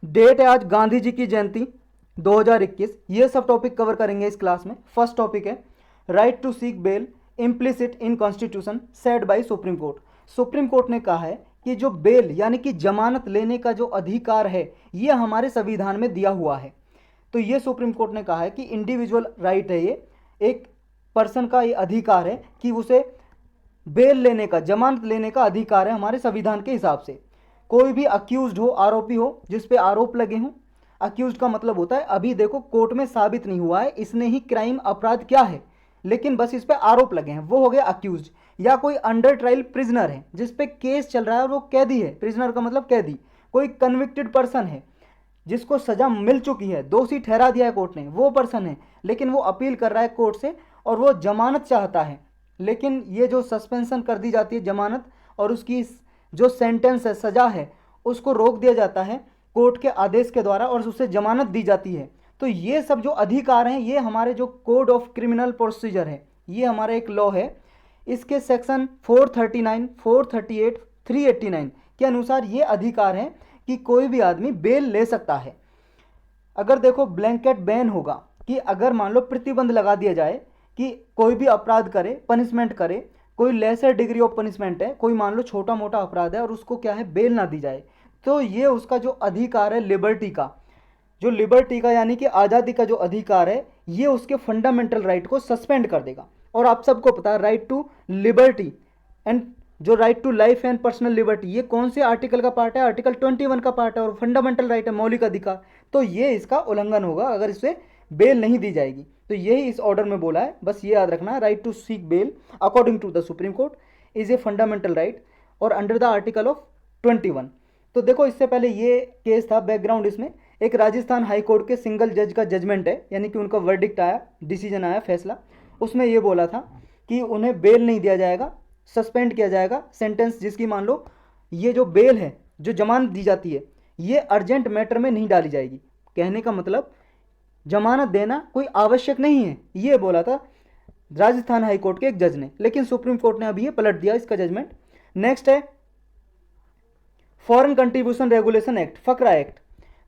Date है आज गांधी जी की जयंती 2021। ये सब टॉपिक कवर करेंगे इस क्लास में। फर्स्ट टॉपिक है right to seek bail implicit in constitution said by supreme court. Supreme court ने कहा है कि जो बेल यानी कि जमानत लेने का जो अधिकार है ये हमारे संविधान में दिया हुआ है। तो ये सुप्रीम कोर्ट ने कहा है कि इंडिविजुअल राइट है, ये एक पर्सन का ये अधिकार है कि उसे बेल लेने का, जमानत लेने का अधिकार है हमारे संविधान के हिसाब से। कोई भी अक्यूज्ड हो, आरोपी हो, जिस पे आरोप लगे हों। अक्यूज्ड का मतलब होता है अभी देखो कोर्ट में साबित नहीं हुआ है इसने ही क्राइम अपराध क्या है, लेकिन बस इस पे आरोप लगे हैं, वो हो गया अक्यूज्ड। या कोई अंडर ट्रायल प्रिजनर है जिस पे केस चल रहा है और वो कैदी है, प्रिजनर का मतलब कैदी। कोई कन्विक्टेड पर्सन है जिसको सजा मिल चुकी है, दोषी ठहरा दिया है कोर्ट ने, वो पर्सन है, लेकिन वो अपील कर रहा है कोर्ट से और वो जमानत चाहता है, लेकिन ये जो सस्पेंशन कर दी जाती है जमानत और उसकी जो सेंटेंस है, सजा है, उसको रोक दिया जाता है कोर्ट के आदेश के द्वारा और उसे जमानत दी जाती है। तो ये सब जो अधिकार हैं ये हमारे जो कोड ऑफ क्रिमिनल प्रोसीजर है, ये हमारा एक लॉ है, इसके सेक्शन 439, 438, 389 के अनुसार ये अधिकार है कि कोई भी आदमी बेल ले सकता है। अगर देखो ब्लैंकेट बैन होगा कि अगर मान लो प्रतिबंध लगा दिया जाए कि कोई भी अपराध करे, पनिशमेंट करे, कोई लेसर डिग्री ऑफ पनिशमेंट है, कोई मान लो छोटा मोटा अपराध है और उसको क्या है बेल ना दी जाए, तो ये उसका जो अधिकार है लिबर्टी का, जो लिबर्टी का यानी कि आज़ादी का जो अधिकार है, ये उसके फंडामेंटल राइट को सस्पेंड कर देगा। और आप सबको पता है राइट टू लिबर्टी एंड जो right to life and personal liberty, ये कौन से आर्टिकल का पार्ट है? आर्टिकल 21 का पार्ट है और फंडामेंटल राइट है, मौलिक अधिकार। तो ये इसका उल्लंघन होगा अगर इसे बेल नहीं दी जाएगी। तो यही इस ऑर्डर में बोला है, बस ये याद रखना, right to seek bail according to the supreme court is a fundamental right और अंडर द आर्टिकल ऑफ 21। तो देखो इससे पहले ये केस था, बैकग्राउंड इसमें एक राजस्थान हाई कोर्ट के सिंगल जज का जजमेंट है, यानी कि उनका वर्डिक्ट आया, डिसीजन आया, फैसला। उसमें ये बोला था कि उन्हें बेल नहीं दिया जाएगा, सस्पेंड किया जाएगा सेंटेंस, जिसकी मान लो ये जो बेल है, जो जमानत दी जाती है, ये अर्जेंट मैटर में नहीं डाली जाएगी। कहने का मतलब जमानत देना कोई आवश्यक नहीं है, ये बोला था राजस्थान हाई कोर्ट के एक जज ने, लेकिन सुप्रीम कोर्ट ने अभी ये पलट दिया इसका जजमेंट। नेक्स्ट है foreign contribution regulation act, FCRA act.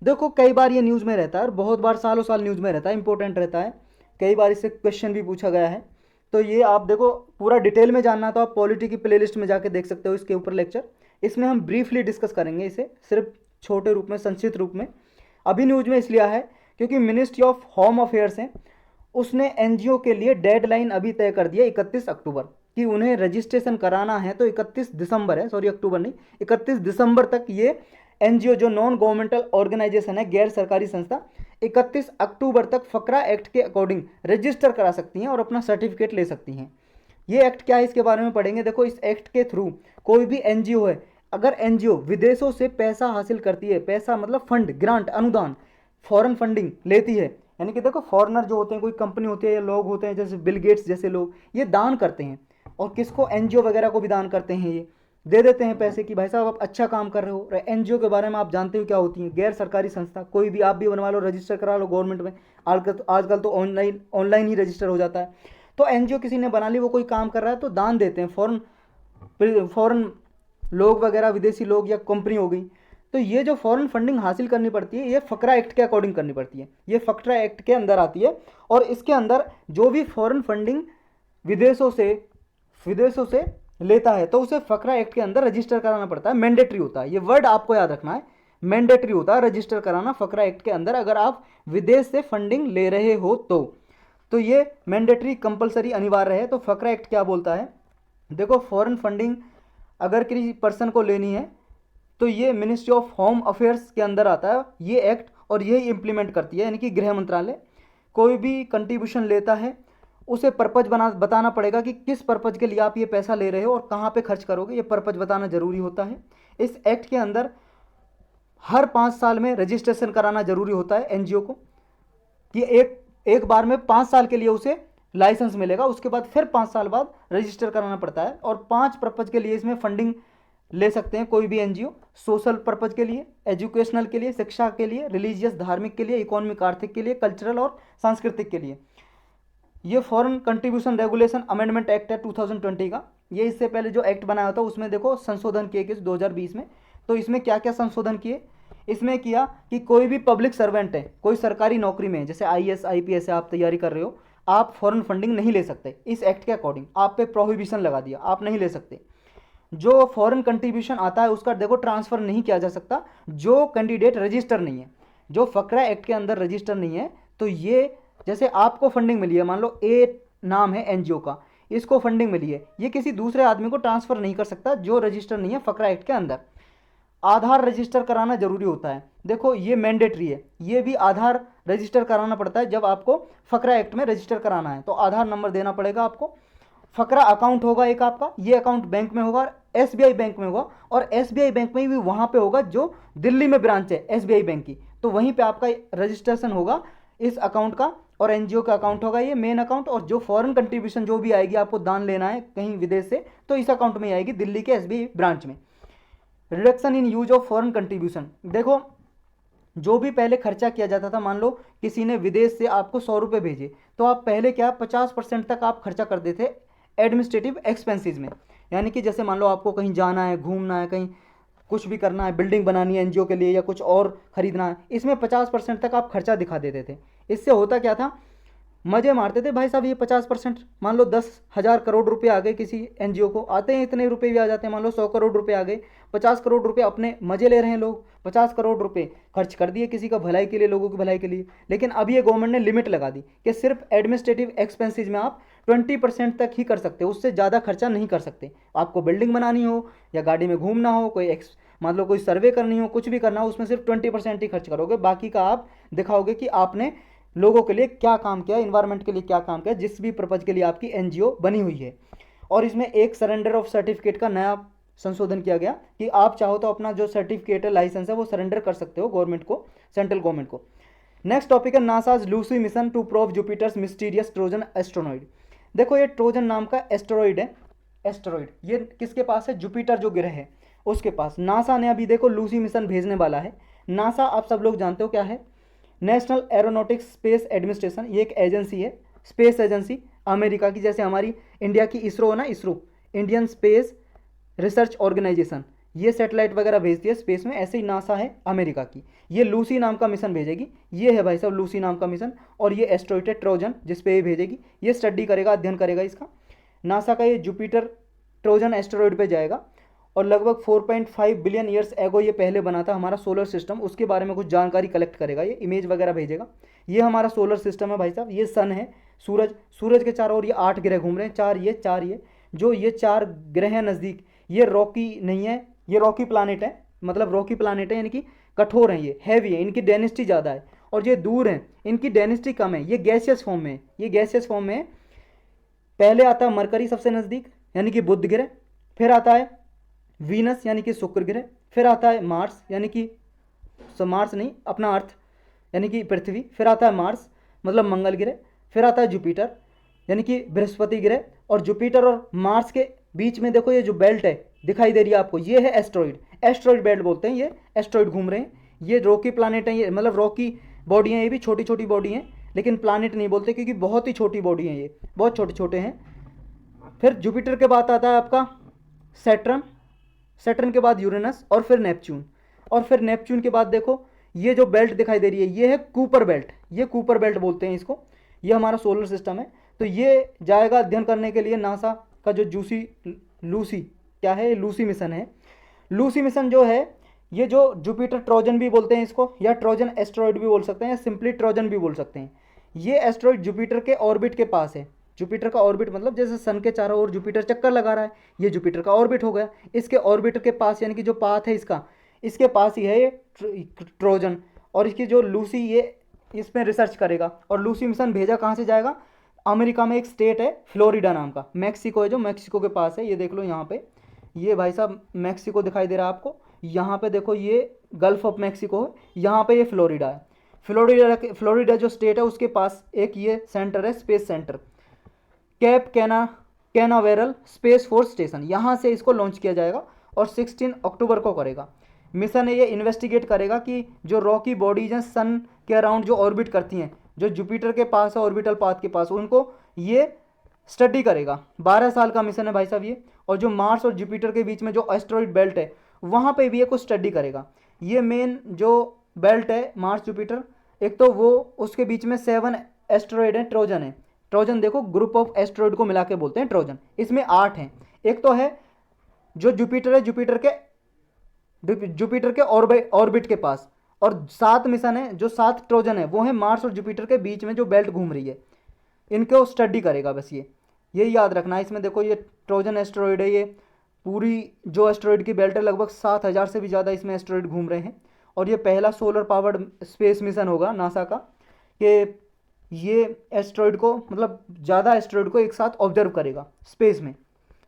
देखो कई बार ये न्यूज़ में रहता है और बहुत बार सालों साल न्यूज़ में रहता है, इंपॉर्टेंट रहता है, कई बार इससे क्वेश्चन भी पूछा गया है। तो ये आप देखो पूरा डिटेल में जानना तो आप पॉलिटी की प्लेलिस्ट में जाके देख सकते हो इसके ऊपर लेक्चर। इसमें हम ब्रीफली डिस्कस करेंगे इसे, सिर्फ छोटे रूप में, संक्षिप्त रूप में। अभी न्यूज़ में इसलिए है क्योंकि मिनिस्ट्री ऑफ होम अफेयर्स है, उसने एनजीओ के लिए डेडलाइन अभी तय कर दिया 31 अक्टूबर कि उन्हें रजिस्ट्रेशन कराना है। तो 31 दिसंबर है, सॉरी अक्टूबर नहीं, 31 दिसंबर तक ये एनजीओ जो नॉन गवर्नमेंटल ऑर्गेनाइजेशन है, गैर सरकारी संस्था, 31 अक्टूबर तक फकरा एक्ट के अकॉर्डिंग रजिस्टर करा सकती हैं और अपना सर्टिफिकेट ले सकती हैं। ये एक्ट क्या है इसके बारे में पढ़ेंगे। देखो इस एक्ट के थ्रू कोई भी एनजीओ है, अगर एनजीओ विदेशों से पैसा हासिल करती है, पैसा मतलब फंड, ग्रांट, अनुदान, फॉरेन फंडिंग लेती है, यानी कि देखो फॉरेनर जो होते हैं, कोई कंपनी होती है या लोग होते हैं जैसे बिल गेट्स जैसे लोग, ये दान करते हैं और किसको, एनजीओ वगैरह को भी दान करते हैं, ये दे देते हैं पैसे कि भाई साहब आप अच्छा काम कर रहे हो। एनजीओ के बारे में आप जानते हो क्या होती है, गैर सरकारी संस्था, कोई भी आप भी बनवा लो, रजिस्टर करा लो गवर्नमेंट में, आजकल तो ऑनलाइन ही रजिस्टर हो जाता है। तो एनजीओ किसी ने बना ली, वो कोई काम कर रहा है तो दान देते हैं, फॉरेन लोग वगैरह, विदेशी लोग या कंपनी हो गई। तो ये जो फॉरेन फंडिंग हासिल करनी पड़ती है ये फकरा एक्ट के अकॉर्डिंग करनी पड़ती है, ये फकरा एक्ट के अंदर आती है। और इसके अंदर जो भी फॉरेन फंडिंग विदेशों से लेता है तो उसे फकरा एक्ट के अंदर रजिस्टर कराना पड़ता है, मैंडेटरी होता है। ये वर्ड आपको याद रखना है, मैंडेटरी होता है रजिस्टर कराना फकरा एक्ट के अंदर, अगर आप विदेश से फंडिंग ले रहे हो तो ये मैंडेटरी, कंपलसरी, अनिवार्य है। तो फकरा एक्ट क्या बोलता है, देखो फॉरेन फंडिंग अगर किसी पर्सन को लेनी है तो ये मिनिस्ट्री ऑफ होम अफेयर्स के अंदर आता है ये एक्ट, और यही इंप्लीमेंट करती है, यानी कि गृह मंत्रालय। कोई भी कंट्रीब्यूशन लेता है उसे पर्पज बताना पड़ेगा कि किस पर्पज के लिए आप ये पैसा ले रहे हो और कहाँ पे खर्च करोगे, ये पर्पज बताना जरूरी होता है। इस एक्ट के अंदर हर 5 साल में रजिस्ट्रेशन कराना जरूरी होता है एनजीओ को, कि एक बार में 5 साल के लिए उसे लाइसेंस मिलेगा, उसके बाद फिर 5 साल बाद रजिस्टर कराना पड़ता है। और 5 पर्पज के लिए इसमें फंडिंग ले सकते हैं कोई भी एनजीओ, सोशल पर्पज के लिए, एजुकेशनल के लिए, शिक्षा के लिए, रिलीजियस धार्मिक के लिए, इकोनॉमिक आर्थिक के लिए, कल्चरल और सांस्कृतिक के लिए। ये foreign contribution regulation amendment act है 2020 का, ये इससे पहले जो एक्ट बनाया था उसमें देखो संशोधन किए किस 2020 में। तो इसमें क्या क्या संशोधन किए, इसमें किया कि कोई भी पब्लिक सर्वेंट है, कोई सरकारी नौकरी में है, जैसे आईएएस आईपीएस से आप तैयारी कर रहे हो, आप फॉरेन फंडिंग नहीं ले सकते। इस एक्ट के अकॉर्डिंग आप पे प्रोहिबिशन लगा दिया, आप नहीं ले सकते। जो फॉरेन कंट्रीब्यूशन आता है उसका देखो ट्रांसफर नहीं किया जा सकता जो कैंडिडेट रजिस्टर नहीं है, जो फकरा एक्ट के अंदर रजिस्टर नहीं है। तो ये जैसे आपको फंडिंग मिली है, मान लो ए नाम है एनजीओ का, इसको फंडिंग मिली है, ये किसी दूसरे आदमी को ट्रांसफर नहीं कर सकता जो रजिस्टर नहीं है फकरा एक्ट के अंदर। आधार रजिस्टर कराना जरूरी होता है, देखो ये मैंडेटरी है, ये भी आधार रजिस्टर कराना पड़ता है जब आपको फकरा एक्ट में रजिस्टर कराना है, तो आधार नंबर देना पड़ेगा आपको। फकरा अकाउंट होगा एक आपका, ये अकाउंट बैंक में होगा, एसबीआई बैंक में होगा, और एसबीआई बैंक में भी वहां पे होगा जो दिल्ली में ब्रांच है एसबीआई बैंक की, तो वहीं पे आपका रजिस्ट्रेशन होगा इस अकाउंट का, और एनजीओ का अकाउंट होगा ये मेन अकाउंट। और जो फॉरेन कंट्रीब्यूशन जो भी आएगी, आपको दान लेना है कहीं विदेश से, तो इस अकाउंट में आएगी दिल्ली के एसबीआई ब्रांच में। Reduction in use of foreign contribution, देखो जो भी पहले खर्चा किया जाता था, मान लो किसी ने विदेश से आपको 100 रुपये भेजे, तो आप पहले क्या 50% तक आप खर्चा कर देते थे एडमिनिस्ट्रेटिव एक्सपेंसेस में। यानी कि जैसे मान लो आपको कहीं जाना है, घूमना है, कहीं कुछ भी करना है, बिल्डिंग बनानी है एनजीओ के लिए या कुछ और खरीदना है, इसमें 50% तक आप खर्चा दिखा देते थे। इससे होता क्या था, मजे मारते थे भाई साहब, ये 50%, मान लो 10,000 करोड़ रुपए आ गए किसी एनजीओ को, आते हैं इतने रुपए भी आ जाते हैं, मान लो 100 करोड़ रुपए आ गए, 50 करोड़ रुपए अपने मजे ले रहे हैं लोग, 50 करोड़ रुपए खर्च कर दिए किसी का भलाई के लिए, लोगों की भलाई के लिए। लेकिन अब ये गवर्नमेंट ने लिमिट लगा दी कि सिर्फ एडमिनिस्ट्रेटिव एक्सपेंसेस में आप 20% तक ही कर सकते हो, उससे ज़्यादा खर्चा नहीं कर सकते। आपको बिल्डिंग बनानी हो या गाड़ी में घूमना हो, कोई मान लो कोई सर्वे करनी हो, कुछ भी करना हो, उसमें सिर्फ 20% ही खर्च करोगे, बाकी का आप दिखाओगे कि आपने लोगों के लिए क्या काम किया, इन्वायरमेंट के लिए क्या काम किया, जिस भी पर्पज के लिए आपकी एनजीओ बनी हुई है। और इसमें एक सरेंडर ऑफ सर्टिफिकेट का नया संशोधन किया गया कि आप चाहो तो अपना जो सर्टिफिकेट है, लाइसेंस है, वो सरेंडर कर सकते हो गवर्नमेंट को, सेंट्रल गवर्नमेंट को। नेक्स्ट टॉपिक है NASA's Lucy mission to probe Jupiter's mysterious Trojan asteroid. देखो ये ट्रोजन नाम का एस्ट्रॉइड है, एस्ट्रॉइड ये किसके पास है, जुपिटर जो ग्रह है उसके पास। नासा ने अभी देखो लूसी मिशन भेजने वाला है। नासा आप सब लोग जानते हो क्या है, नेशनल एरोनॉटिक्स स्पेस एडमिनिस्ट्रेशन, ये एक एजेंसी है, स्पेस एजेंसी अमेरिका की, जैसे हमारी इंडिया की इसरो है ना, ISRO Indian space research organisation, ये सैटेलाइट वगैरह भेजती है स्पेस में, ऐसे ही नासा है अमेरिका की, ये लूसी नाम का मिशन भेजेगी। ये है भाई साहब लूसी नाम का मिशन, और ये एस्ट्रॉइड ट्रोजन जिस पे ये भेजेगी, ये स्टडी करेगा, अध्ययन करेगा इसका। नासा का ये जुपिटर ट्रोजन एस्ट्रॉइड पे जाएगा, और लगभग 4.5 बिलियन ईयर्स एगो ये पहले बना था हमारा सोलर सिस्टम, उसके बारे में कुछ जानकारी कलेक्ट करेगा, ये इमेज वगैरह भेजेगा। ये हमारा सोलर सिस्टम है भाई साहब, ये सन है, सूरज, सूरज के चारों ओर ये 8 ग्रह घूम रहे हैं, चार ये जो ये 4 ग्रह हैं नज़दीक, ये रॉकी नहीं है, ये रॉकी प्लानिट है, मतलब रॉकी प्लानिट है, यानी कि कठोर हैं, ये हैवी है, इनकी डेंसिटी ज़्यादा है। और ये दूर हैं, इनकी डेंसिटी कम है, ये गैसियस फॉर्म में है, ये गैसियस फॉर्म में है। पहले आता है मरकरी सबसे नज़दीक यानी कि बुध ग्रह, फिर आता है वीनस यानी कि शुक्र ग्रह, फिर आता है मार्स यानी कि मार्स नहीं अपना अर्थ यानी कि पृथ्वी, फिर आता है मार्स मतलब मंगल ग्रह, फिर आता है जुपिटर यानी कि बृहस्पति ग्रह। और जुपिटर और मार्स के बीच में देखो ये जो बेल्ट है दिखाई दे रही है आपको, ये है एस्ट्रॉइड, एस्ट्रॉइड बेल्ट बोलते हैं, ये एस्ट्रॉइड घूम रहे हैं, ये रॉकी प्लानिट है, ये मतलब रॉकी बॉडी है, ये भी छोटी छोटी बॉडी हैं, लेकिन प्लानिट नहीं बोलते क्योंकि बहुत ही छोटी बॉडी है, ये बहुत छोटे छोटे हैं। फिर जुपिटर के बाद आता है आपका सैटर्न, सैटर्न के बाद यूरेनस, और फिर नेपच्यून, और फिर नेपच्यून के बाद देखो ये जो बेल्ट दिखाई दे रही है ये है कूपर बेल्ट, ये कूपर बेल्ट बोलते हैं इसको, ये हमारा सोलर सिस्टम है। तो ये जाएगा अध्ययन करने के लिए नासा का जो लूसी क्या है, लूसी मिशन है। लूसी मिशन जो है ये जो जुपिटर ट्रोजन भी बोलते हैं इसको, या ट्रोजन एस्ट्रॉइड भी बोल सकते हैं, या सिंपली ट्रोजन भी बोल सकते हैं। ये एस्ट्रॉइड जुपिटर के ऑर्बिट के पास है, जुपिटर का ऑर्बिट मतलब जैसे सन के चारों ओर जुपिटर चक्कर लगा रहा है, ये जुपिटर का ऑर्बिट हो गया, इसके ऑर्बिट के पास यानी कि जो पाथ है इसका, इसके पास ही है ये ट्रोजन। और इसकी जो लूसी ये इसमें रिसर्च करेगा। और लूसी मिशन भेजा कहाँ से जाएगा, अमेरिका में एक स्टेट है फ्लोरिडा नाम का, मैक्सिको है जो मैक्सिको के पास है, ये देख लो यहाँ पे, ये भाई साहब मैक्सिको दिखाई दे रहा है आपको, यहाँ पे देखो ये गल्फ ऑफ मैक्सिको है, यहाँ पे ये फ्लोरिडा है। फ्लोरिडा जो स्टेट है उसके पास एक ये सेंटर है, space centre, cap Canaveral space force station, यहाँ से इसको लॉन्च किया जाएगा और 16 अक्टूबर को करेगा। मिशन है ये इन्वेस्टिगेट करेगा कि जो रॉकी बॉडीज हैं सन के अराउंड जो ऑर्बिट करती हैं, जो जुपिटर के पास है ऑर्बिटल पाथ के पास, उनको ये स्टडी करेगा। 12 साल का मिशन है भाई साहब ये। और जो मार्स और जुपिटर के बीच में जो एस्ट्रॉइड बेल्ट है वहाँ पे भी ये कुछ स्टडी करेगा। ये मेन जो बेल्ट है मार्स जुपिटर, एक तो वो उसके बीच में 7 एस्ट्रॉयड है, ट्रोजन है। ट्रोजन देखो ग्रुप ऑफ एस्ट्रॉयड को मिला के बोलते हैं ट्रोजन, इसमें 8 हैं। एक तो है जो जुपिटर है, जुपिटर के ऑर्बिट के पास, और 7 मिशन है, जो 7 ट्रोजन है वो है मार्स और जुपिटर के बीच में जो बेल्ट घूम रही है, इनको स्टडी करेगा बस। ये याद रखना है। इसमें देखो ये ट्रोजन एस्ट्रॉयड है, ये पूरी जो एस्ट्रॉयड की बेल्ट है लगभग 7,000 से भी ज़्यादा इसमें एस्ट्रॉयड घूम रहे हैं। और ये पहला सोलर पावर्ड स्पेस मिशन होगा नासा का, कि ये एस्ट्रॉयड को मतलब ज़्यादा एस्ट्रॉयड को एक साथ ऑब्जर्व करेगा स्पेस में।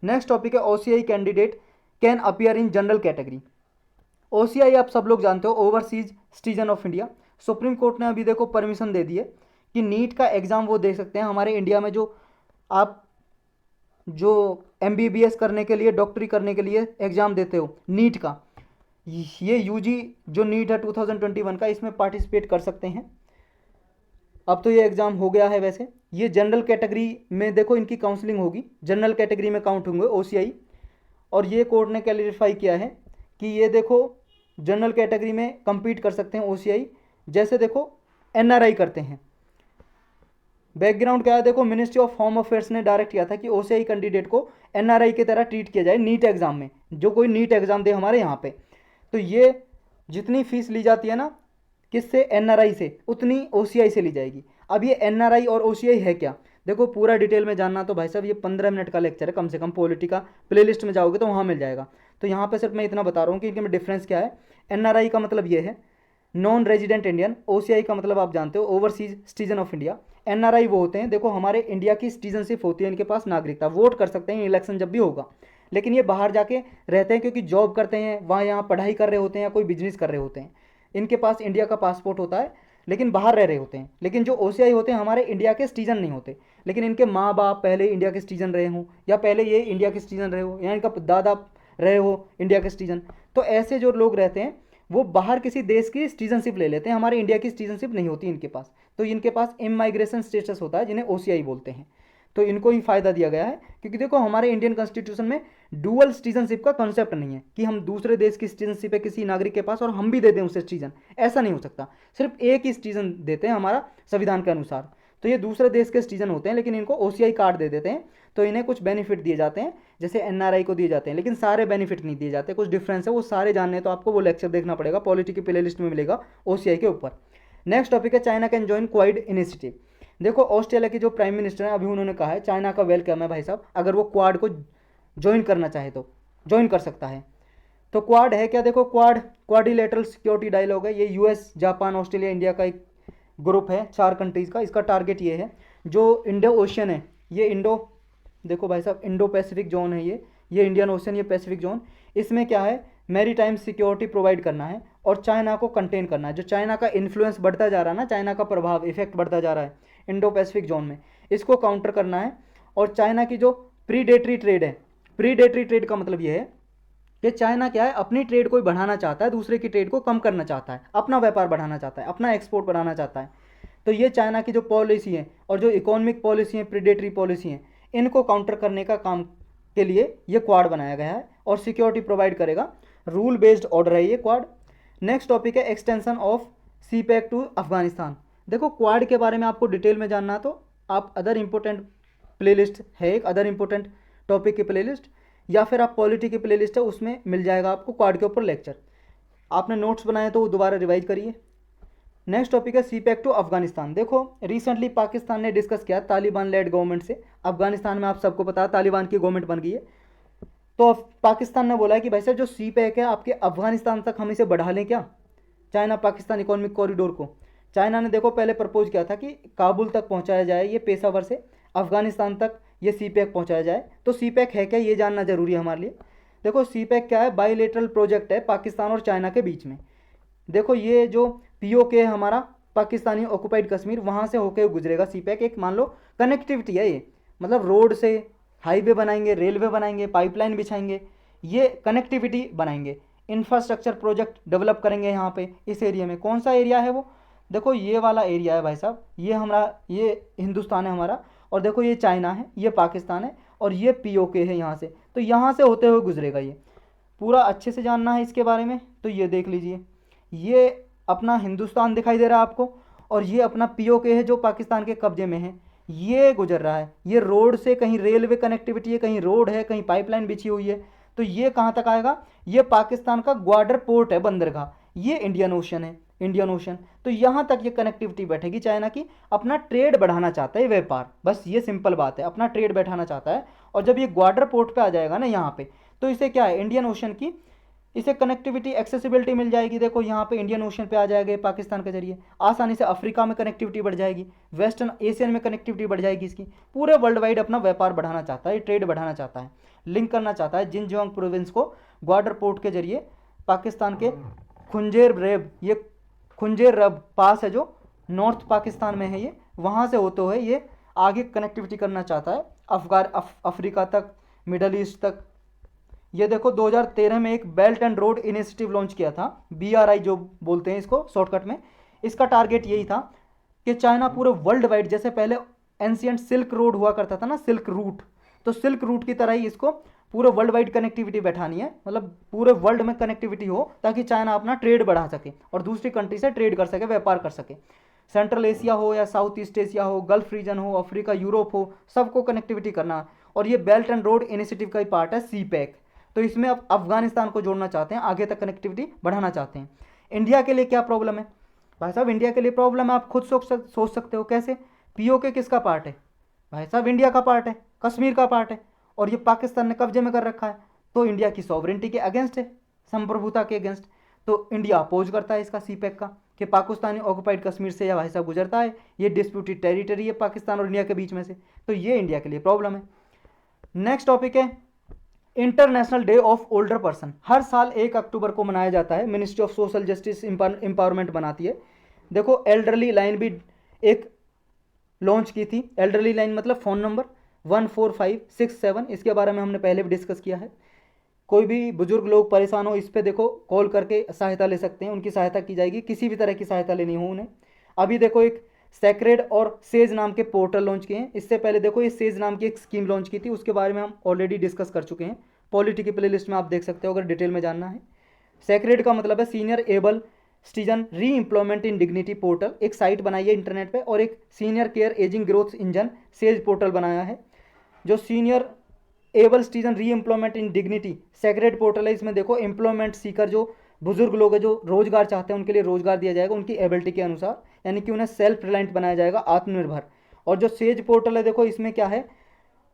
नेक्स्ट टॉपिक है OCI candidate can appear in general category. OCI आप सब लोग जानते हो, overseas citizen of India. Supreme court ने अभी देखो परमिशन दे दी है कि नीट का एग्ज़ाम वो दे सकते हैं हमारे इंडिया में, जो आप जो एमबीबीएस करने के लिए, डॉक्टरी करने के लिए एग्ज़ाम देते हो नीट का, ये यूजी जो नीट है 2021 का, इसमें पार्टिसिपेट कर सकते हैं। अब तो ये एग्ज़ाम हो गया है। वैसे ये जनरल कैटेगरी में देखो इनकी काउंसलिंग होगी, जनरल कैटेगरी में काउंट होंगे ओसीआई। और ये कोर्ट ने क्लैरिफाई किया है कि ये देखो जनरल कैटेगरी में compete कर सकते हैं ओसीआई, जैसे देखो एनआरआई करते हैं। बैकग्राउंड क्या है देखो, मिनिस्ट्री ऑफ होम अफेयर्स ने डायरेक्ट किया था कि ओसीआई कैंडिडेट को एनआरआई की तरह ट्रीट किया जाए नीट एग्ज़ाम में, जो कोई नीट एग्ज़ाम दे हमारे यहाँ पे। तो ये जितनी फीस ली जाती है ना किससे, एनआरआई से, उतनी ओसीआई से ली जाएगी। अब ये एनआरआई और ओसीआई है क्या, देखो पूरा डिटेल में जानना तो भाई साहब ये 15 मिनट का लेक्चर है कम से कम, पॉलिटी का प्लेलिस्ट में जाओगे तो वहाँ मिल जाएगा। तो यहाँ पे सिर्फ मैं इतना बता रहा हूँ कि इनके में डिफरेंस क्या है। एनआरआई का मतलब ये है नॉन रेजिडेंट इंडियन, ओसीआई का मतलब आप जानते हो overseas citizen of India. NRI वो होते हैं देखो हमारे इंडिया की सिटीजनशिप होती है, इनके पास नागरिकता, वोट कर सकते हैं इलेक्शन जब भी होगा, लेकिन ये बाहर जाके रहते हैं क्योंकि जॉब करते हैं वहाँ, यहाँ पढ़ाई कर रहे होते हैं या कोई बिजनेस कर रहे होते हैं। इनके पास इंडिया का पासपोर्ट होता है लेकिन बाहर रह रहे होते हैं। लेकिन जो ओसीआई होते हैं हमारे इंडिया के सिटीजन नहीं होते, लेकिन इनके माँ बाप पहले इंडिया के सिटीजन रहे हों, या पहले ये इंडिया के सिटीजन रहे हो, या इनका दादा रहे हो इंडिया के सिटीजन। तो ऐसे जो लोग रहते हैं वो बाहर किसी देश की सिटीजनशिप ले लेते हैं, हमारे इंडिया की सिटीजनशिप नहीं होती इनके पास। तो इनके पास इमाइग्रेशन स्टेटस होता है जिन्हें ओसीआई बोलते हैं। तो इनको ही फ़ायदा दिया गया है क्योंकि देखो हमारे इंडियन कॉन्स्टिट्यूशन में डुअल सिटीजनशिप का कॉन्सेप्ट नहीं है कि हम दूसरे देश की सिटीजनशिप है किसी नागरिक के पास और हम भी दे दें उसे सिटीजन, ऐसा नहीं हो सकता। सिर्फ एक ही सिटीजन देते हैं हमारा संविधान के अनुसार। तो ये दूसरे देश के सिटीजन होते हैं लेकिन इनको ओसीआई कार्ड दे देते हैं, तो इन्हें कुछ बेनिफिट दिए जाते हैं जैसे एनआरआई को दिए जाते हैं, लेकिन सारे बेनिफिट नहीं दिए जाते, कुछ डिफरेंस है, वो सारे जानने हैं तो आपको वो लेक्चर देखना पड़ेगा, पॉलिटी की प्ले लिस्ट में मिलेगा ओसीआई के ऊपर। नेक्स्ट टॉपिक है China can join quad initiative. देखो ऑस्ट्रेलिया के जो प्राइम मिनिस्टर हैं अभी उन्होंने कहा है चाइना का वेलकम है भाई साहब, अगर वो क्वाड को ज्वाइन करना चाहे तो ज्वाइन कर सकता है। तो क्वाड है क्या, देखो क्वाड्रिलेटरल सिक्योरिटी डायलॉग है, ये यूएस, जापान, ऑस्ट्रेलिया, इंडिया का एक ग्रुप है 4 कंट्रीज़ का। इसका टारगेट ये है जो इंडो ओशियन है, ये देखो भाई साहब इंडो पैसिफिक जोन है, ये इंडियन ओशियन, ये पैसिफिक जोन, इसमें क्या है मैरी टाइम सिक्योरिटी प्रोवाइड करना है और चाइना को कंटेन करना है। जो चाइना का इन्फ्लुएंस बढ़ता जा रहा है ना, चाइना का प्रभाव इफेक्ट बढ़ता जा रहा है इंडो पैसिफिक जोन में, इसको काउंटर करना है। और चाइना की जो प्रीडेटरी ट्रेड है, प्रीडेटरी ट्रेड का मतलब ये है कि चाइना क्या है अपनी ट्रेड को बढ़ाना चाहता है, दूसरे की ट्रेड को कम करना चाहता है, अपना व्यापार बढ़ाना चाहता है, अपना एक्सपोर्ट बढ़ाना चाहता है। तो ये चाइना की जो पॉलिसी है और जो इकोनॉमिक पॉलिसी है, प्रीडेटरी पॉलिसी है, इनको काउंटर करने का काम के लिए ये क्वाड बनाया गया है और सिक्योरिटी प्रोवाइड करेगा। रूल बेस्ड ऑर्डर है ये क्वाड। नेक्स्ट टॉपिक है extension of CPEC to Afghanistan. देखो क्वाड के बारे में आपको डिटेल में जानना तो आप अदर इंपॉर्टेंट प्लेलिस्ट है एक, अदर इंपॉर्टेंट टॉपिक की प्लेलिस्ट, या फिर आप पॉलिटी की प्लेलिस्ट है उसमें मिल जाएगा आपको क्वाड के ऊपर लेक्चर। आपने नोट्स बनाए तो वो दोबारा रिवाइज करिए। नेक्स्ट टॉपिक है सीपैक टू अफगानिस्तान। देखो रिसेंटली पाकिस्तान ने डिस्कस किया तालिबान लेड गवर्नमेंट से, अफगानिस्तान में आप सबको पता है तालिबान की गवर्नमेंट बन गई है। तो पाकिस्तान ने बोला है कि भाई साहब जो सीपैक है आपके अफगानिस्तान तक हम इसे बढ़ा लें क्या, चाइना पाकिस्तान इकोनॉमिक कॉरिडोर को। चाइना ने देखो पहले प्रपोज किया था कि काबुल तक पहुंचाया जाए ये पेशावर से, अफगानिस्तान तक ये सीपैक पहुंचाया जाए। तो सीपैक है क्या ये जानना जरूरी है हमारे लिए। देखो सीपैक क्या है, बाईलेटरल प्रोजेक्ट है पाकिस्तान और चाइना के बीच में। देखो ये जो पीओके है हमारा पाकिस्तानी ऑक्युपाइड कश्मीर, वहाँ से होकर गुजरेगा सीपैक। एक मान लो कनेक्टिविटी है ये, मतलब रोड से हाईवे बनाएंगे, रेलवे बनाएंगे, पाइपलाइन बिछाएंगे, ये कनेक्टिविटी बनाएंगे, इंफ्रास्ट्रक्चर प्रोजेक्ट डेवलप करेंगे यहाँ पे इस एरिया में। कौन सा एरिया है वो, देखो ये वाला एरिया है भाई साहब, ये हिंदुस्तान है हमारा, और देखो ये चाइना है, ये पाकिस्तान है, और ये पीओके है यहाँ से। तो यहाँ से होते हुए गुजरेगा ये, पूरा अच्छे से जानना है इसके बारे में तो ये देख लीजिए। ये अपना हिंदुस्तान दिखाई दे रहा है आपको, और ये अपना पीओके है जो पाकिस्तान के कब्जे में है। ये गुजर रहा है, ये रोड से, कहीं रेलवे कनेक्टिविटी है, कहीं रोड है, कहीं पाइपलाइन बिछी हुई है। तो ये कहाँ तक आएगा? ये पाकिस्तान का ग्वाडर पोर्ट है, बंदरगाह, ये इंडियन ओशन है, इंडियन ओशन। तो यहाँ तक ये कनेक्टिविटी बैठेगी चाइना की। अपना ट्रेड बढ़ाना चाहता है, व्यापार, बस ये सिंपल बात है, अपना ट्रेड बैठाना चाहता है। और जब ये ग्वाडर पोर्ट पे आ जाएगा ना यहाँ पे, तो इसे क्या है, इंडियन ओशन की इसे कनेक्टिविटी, एक्सेसिबिलिटी मिल जाएगी। देखो यहाँ पे इंडियन ओशन पे आ जाएगा पाकिस्तान के जरिए, आसानी से अफ्रीका में कनेक्टिविटी बढ़ जाएगी, वेस्टर्न एशियन में कनेक्टिविटी बढ़ जाएगी इसकी। पूरे वर्ल्ड वाइड अपना व्यापार बढ़ाना चाहता है, ट्रेड बढ़ाना चाहता है, लिंक करना चाहता है जिनजियांग प्रोविंस को ग्वाडर पोर्ट के जरिए पाकिस्तान के खुंजेर रेब, ये खुंजेर रब पास है जो नॉर्थ पाकिस्तान में है, ये वहाँ से होते हुए ये आगे कनेक्टिविटी करना चाहता है अफ्रीका तक, मिडल ईस्ट तक। ये देखो 2013 में एक belt and road initiative launch किया था, BRI जो बोलते हैं इसको शॉर्टकट में। इसका टारगेट यही था कि चाइना पूरे वर्ल्ड वाइड, जैसे पहले एंशियंट सिल्क रोड हुआ करता था ना, सिल्क रूट, तो सिल्क रूट की तरह ही इसको पूरे वर्ल्ड वाइड कनेक्टिविटी बैठानी है, मतलब पूरे वर्ल्ड में कनेक्टिविटी हो, ताकि चाइना अपना ट्रेड बढ़ा सके और दूसरी कंट्री से ट्रेड कर सके, व्यापार कर सके। सेंट्रल एशिया हो या साउथ ईस्ट एशिया हो, गल्फ रीजन हो, अफ्रीका, यूरोप हो, सबको कनेक्टिविटी करना। और ये बेल्ट एंड रोड इनिशिएटिव का ही पार्ट है, CPEC। तो इसमें अब अफगानिस्तान को जोड़ना चाहते हैं, आगे तक कनेक्टिविटी बढ़ाना चाहते हैं। इंडिया के लिए क्या प्रॉब्लम है भाई साहब? इंडिया के लिए प्रॉब्लम है, आप खुद सोच सकते हो कैसे। POK किसका पार्ट है भाई साहब? इंडिया का पार्ट है, कश्मीर का पार्ट है, और ये पाकिस्तान ने कब्जे में कर रखा है। तो इंडिया की सॉवरेंटी के अगेंस्ट है, संप्रभुता के अगेंस्ट। तो इंडिया अपोज करता है इसका, CPEC का, कि पाकिस्तानी ऑक्युपाइड कश्मीर से या भाई साहब गुजरता है, ये डिस्प्यूटेड टेरिटरी है पाकिस्तान और इंडिया के बीच में से। तो ये इंडिया के लिए प्रॉब्लम है। नेक्स्ट टॉपिक है international day of older person. हर साल 1 अक्टूबर को मनाया जाता है, ministry of social justice empowerment बनाती है। देखो एल्डरली लाइन भी एक लॉन्च की थी, एल्डरली लाइन मतलब फ़ोन नंबर 14567, इसके बारे में हमने पहले भी डिस्कस किया है। कोई भी बुजुर्ग लोग परेशान हो, इस पर देखो कॉल करके सहायता ले सकते हैं, उनकी सहायता की जाएगी, किसी भी तरह की सहायता लेनी हो उन्हें। अभी देखो एक सेक्रेड और सेज नाम के पोर्टल लॉन्च किए हैं। इससे पहले देखो ये सेज नाम की एक स्कीम लॉन्च की थी, उसके बारे में हम ऑलरेडी डिस्कस कर चुके हैं, पॉलिटी की प्लेलिस्ट में आप देख सकते हो अगर डिटेल में जानना है। सेक्रेड का मतलब है सीनियर एबल सिटीजन री एम्प्लॉयमेंट इन डिग्निटी पोर्टल, एक साइट बनाई है इंटरनेट पे, और एक senior care ageing growth engine says portal बनाया है। जो सीनियर एबल सिटीजन री employment in dignity sacred portal है, इसमें देखो एम्प्लॉयमेंट सीकर जो बुजुर्ग लोग हैं जो रोजगार चाहते हैं, उनके लिए रोजगार दिया जाएगा उनकी एबिलिटी के अनुसार, यानी कि उन्हें सेल्फ रिलायंट बनाया जाएगा, आत्मनिर्भर। और जो सेज पोर्टल है देखो इसमें क्या है,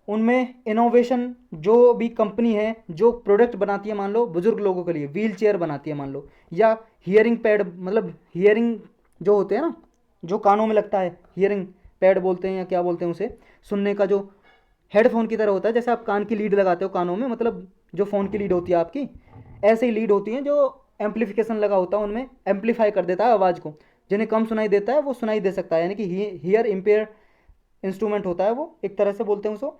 उनमें इनोवेशन, जो भी कंपनी है जो प्रोडक्ट बनाती है, मान लो बुजुर्ग लोगों के लिए व्हील चेयर बनाती है मान लो, या हियरिंग पैड, मतलब हियरिंग जो होते हैं ना, जो कानों में लगता है, हियरिंग पैड बोलते हैं या क्या बोलते हैं उसे, सुनने का जो हेडफोन की तरह होता है, जैसे आप कान की लीड लगाते हो कानों में, मतलब जो फ़ोन की लीड होती है आपकी, ऐसे ही लीड होती है जो एम्पलीफिकेशन लगा होता है, उनमें एम्पलीफाई कर देता है आवाज़ को, जिन्हें कम सुनाई देता है वो सुनाई दे सकता है, यानी कि हियर इम्पेयर इंस्ट्रूमेंट होता है वो, एक तरह से बोलते हैं उसको।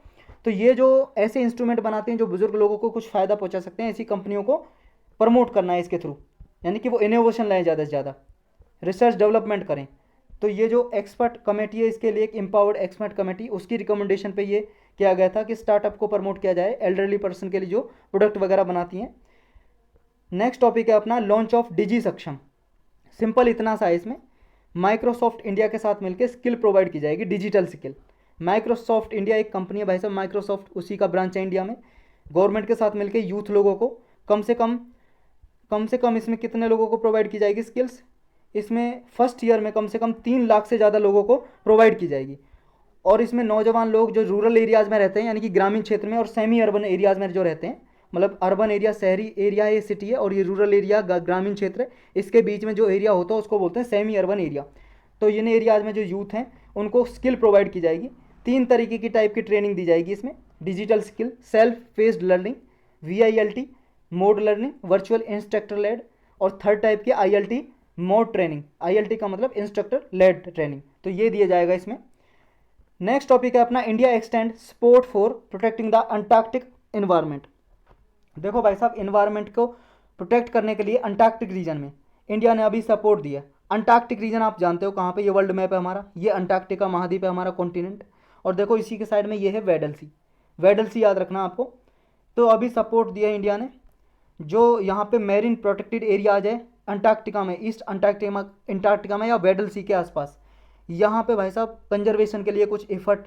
तो ये जो ऐसे इंस्ट्रूमेंट बनाते हैं जो बुजुर्ग लोगों को कुछ फ़ायदा पहुंचा सकते हैं, ऐसी कंपनियों को प्रमोट करना है इसके थ्रू, यानी कि वो इनोवेशन लाएँ, ज़्यादा से ज़्यादा रिसर्च डेवलपमेंट करें। तो ये जो एक्सपर्ट कमेटी है, इसके लिए एक एम्पावर्ड एक्सपर्ट कमेटी, उसकी रिकमेंडेशन पे ये किया गया था कि स्टार्टअप को प्रमोट किया जाए एल्डरली पर्सन के लिए जो प्रोडक्ट वगैरह बनाती हैं। नेक्स्ट टॉपिक है अपना लॉन्च ऑफ डिजी सक्षम। सिंपल इतना सा है, इसमें माइक्रोसॉफ्ट इंडिया के साथ मिलकर स्किल प्रोवाइड की जाएगी, डिजिटल स्किल। माइक्रोसॉफ्ट इंडिया एक कंपनी है भाई साहब, माइक्रोसॉफ्ट उसी का ब्रांच है इंडिया में। गवर्नमेंट के साथ मिलकर यूथ लोगों को कम से कम इसमें कितने लोगों को प्रोवाइड की जाएगी स्किल्स, इसमें फर्स्ट ईयर में कम से कम 3 लाख से ज़्यादा लोगों को प्रोवाइड की जाएगी। और इसमें नौजवान लोग जो रूरल एरियाज़ में रहते हैं, यानी कि ग्रामीण क्षेत्र में, और सेमी अर्बन एरियाज़ में जो रहते हैं, मतलब अर्बन एरिया शहरी एरिया है, ये सिटी है, और ये रूरल एरिया ग्रामीण क्षेत्र है, इसके बीच में जो एरिया होता है उसको बोलते हैं सेमी अर्बन एरिया। तो इन एरियाज़ में जो यूथ हैं उनको स्किल प्रोवाइड की जाएगी। 3 तरीके की टाइप की ट्रेनिंग दी जाएगी इसमें, digital skill, self paced learning, VILT mode learning, virtual instructor led, और थर्ड टाइप की ILT मोड ट्रेनिंग, ILT का मतलब इंस्ट्रक्टर लेड ट्रेनिंग। तो ये दिया जाएगा इसमें। नेक्स्ट टॉपिक है अपना India extend support for protecting the Antarctic environment. देखो भाई साहब, इन्वायरमेंट को प्रोटेक्ट करने के लिए अंटार्कटिक रीजन में इंडिया ने अभी सपोर्ट दिया। अंटार्कटिक रीजन आप जानते हो कहाँ पे, ये वर्ल्ड मैप है हमारा, ये अंटार्कटिका महाद्वीप है हमारा, कॉन्टिनेंट। और देखो इसी के साइड में ये है वेडल सी, वेडल सी याद रखना आपको। तो अभी सपोर्ट दिया इंडिया ने, जो यहाँ पे मेरीन प्रोटेक्टेड एरियाज है, अंटार्कटिका में, ईस्ट अंटार्कटिका में या वेडल सी के आसपास, यहाँ पे भाई साहब कंजर्वेशन के लिए कुछ एफर्ट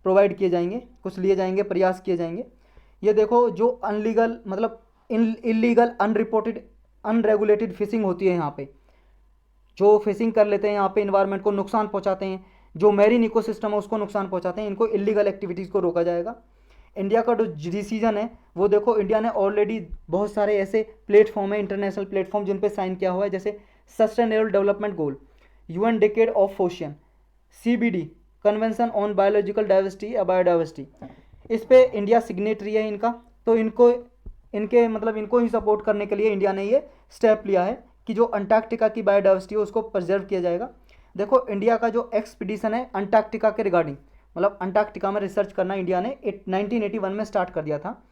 प्रोवाइड किए जाएंगे, कुछ लिए जाएंगे, प्रयास किए जाएंगे। ये देखो जो अनलीगल मतलब इलीगल अनरिपोर्टेड अनरेगुलेटेड फिशिंग होती है, यहाँ पे जो फिशिंग कर लेते हैं यहाँ पे इन्वायरमेंट को नुकसान पहुँचाते हैं, जो मैरीन इकोसिस्टम है उसको नुकसान पहुँचाते हैं, इनको इलीगल एक्टिविटीज़ को रोका जाएगा। इंडिया का जो डिसीजन है वो देखो, इंडिया ने ऑलरेडी बहुत सारे ऐसे प्लेटफॉर्म है, इंटरनेशनल प्लेटफॉर्म, जिन पे साइन किया हुआ है, जैसे sustainable development goal, UN decade of ocean, CBD convention on biological diversity या बायोडाइवर्सिटी, इस पे इंडिया सिग्नेटरी है इनका। तो इनको इनके मतलब इनको ही सपोर्ट करने के लिए इंडिया ने ये स्टेप लिया है कि जो अंटार्कटिका की बायोडाइवर्सिटी है उसको प्रिजर्व किया जाएगा। देखो इंडिया का जो एक्सपीडिशन है अंटार्कटिका के रिगार्डिंग, मतलब अंटार्कटिका में रिसर्च करना इंडिया ने 1981 में स्टार्ट कर दिया था।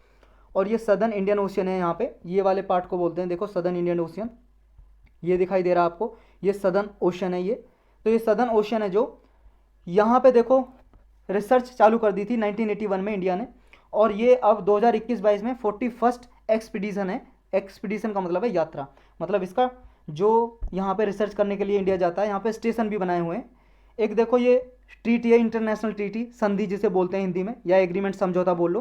और ये सदर्न इंडियन ओशियन है, यहाँ पे ये वाले पार्ट को बोलते हैं, देखो सदर्न इंडियन ओशियन, ये दिखाई दे रहा है आपको, ये सदर्न ओशियन है ये। तो ये सदर्न ओशियन है जो यहाँ पे देखो रिसर्च चालू कर दी थी 1981 में इंडिया ने, और ये अब 2021-22 में 41st एक्सपीडिशन है। एक्सपीडिशन का मतलब है यात्रा, मतलब इसका जो यहाँ पे रिसर्च करने के लिए इंडिया जाता है, यहाँ पे स्टेशन भी बनाए हुए हैं। एक देखो ये ट्रीटी है, इंटरनेशनल ट्रीटी, संधि जिसे बोलते हैं हिंदी में, या एग्रीमेंट, समझौता बोल लो,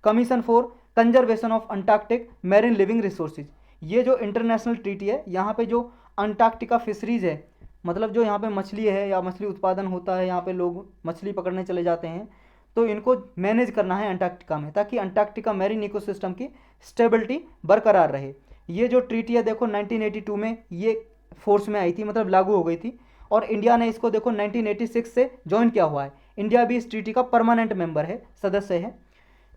commission for conservation of Antarctic marine living resources. ये जो इंटरनेशनल ट्रीटी है, यहाँ पे जो अंटार्कटिका फिशरीज है, मतलब जो यहाँ पे मछली है या मछली उत्पादन होता है, यहाँ पे लोग मछली पकड़ने चले जाते हैं, तो इनको मैनेज करना है अंटार्कटिका में, ताकि अंटार्कटिका मैरीन इकोसिस्टम की स्टेबिलिटी बरकरार रहे। ये जो ट्रीटी है देखो 1982 में ये फोर्स में आई थी, मतलब लागू हो गई थी, और इंडिया ने इसको देखो 1986 से ज्वाइन किया हुआ है। इंडिया भी इस ट्रीटी का परमानेंट मेंबर है, सदस्य है।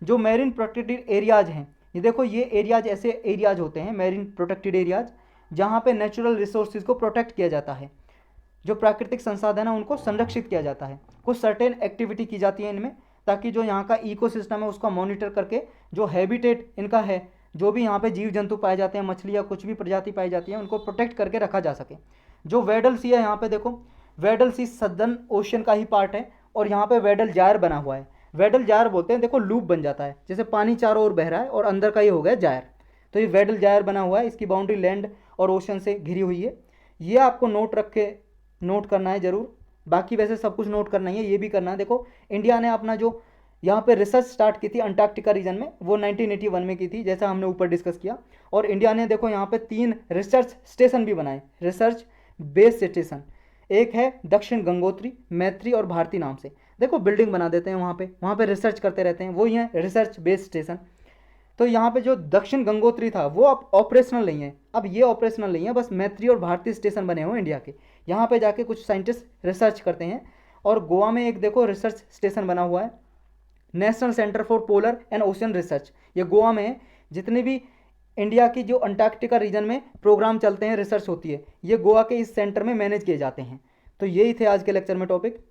जो मैरीन प्रोटेक्टेड एरियाज हैं, ये देखो ये एरियाज ऐसे एरियाज होते हैं, मैरीन प्रोटेक्टेड एरियाज, जहाँ पे नेचुरल रिसोर्सेज को प्रोटेक्ट किया जाता है, जो प्राकृतिक संसाधन है उनको संरक्षित किया जाता है। कुछ सर्टेन एक्टिविटी की जाती है इनमें, ताकि जो यहाँ का इकोसिस्टम है उसका मॉनिटर करके जो हैबिटेट इनका है, जो भी यहाँ पे जीव जंतु पाए जाते हैं, मछली या कुछ भी प्रजाति पाई जाती है, उनको प्रोटेक्ट करके रखा जा सके। जो वेडल सी है, यहाँ पे देखो वेडल सी सदर्न ओशियन का ही पार्ट है, और यहाँ पे वेडल जायर बना हुआ है। वेडल जायर बोलते हैं, देखो लूप बन जाता है, जैसे पानी चारों ओर बह रहा है और अंदर का ये हो गया जायर, तो ये वेडल जायर बना हुआ है। इसकी बाउंड्री लैंड और ओशन से घिरी हुई है। ये आपको नोट करना है जरूर, बाकी वैसे सब कुछ नोट करना ही है, ये भी करना है। देखो इंडिया ने अपना जो यहाँ पे रिसर्च स्टार्ट की थी अंटार्कटिका रीजन में, वो 1981 में की थी, जैसा हमने ऊपर डिस्कस किया। और इंडिया ने देखो यहाँ पे 3 रिसर्च स्टेशन भी बनाए, रिसर्च बेस स्टेशन। एक है दक्षिण गंगोत्री, मैत्री और भारती नाम से, देखो बिल्डिंग बना देते हैं वहाँ पे रिसर्च करते रहते हैं, वो ही है रिसर्च बेस स्टेशन। तो यहाँ पे जो दक्षिण गंगोत्री था वो अब ऑपरेशनल नहीं है, अब ये ऑपरेशनल नहीं है, बस मैत्री और भारती स्टेशन बने हुए इंडिया के, यहाँ पे जाके कुछ साइंटिस्ट रिसर्च करते हैं। और गोवा में एक देखो रिसर्च स्टेशन बना हुआ है, national centre for polar and ocean research, ये गोवा में है। जितने भी इंडिया की जो अंटार्कटिका रीजन में प्रोग्राम चलते हैं, रिसर्च होती है, ये गोवा के इस सेंटर में मैनेज किए जाते हैं। तो यही थे आज के लेक्चर में टॉपिक।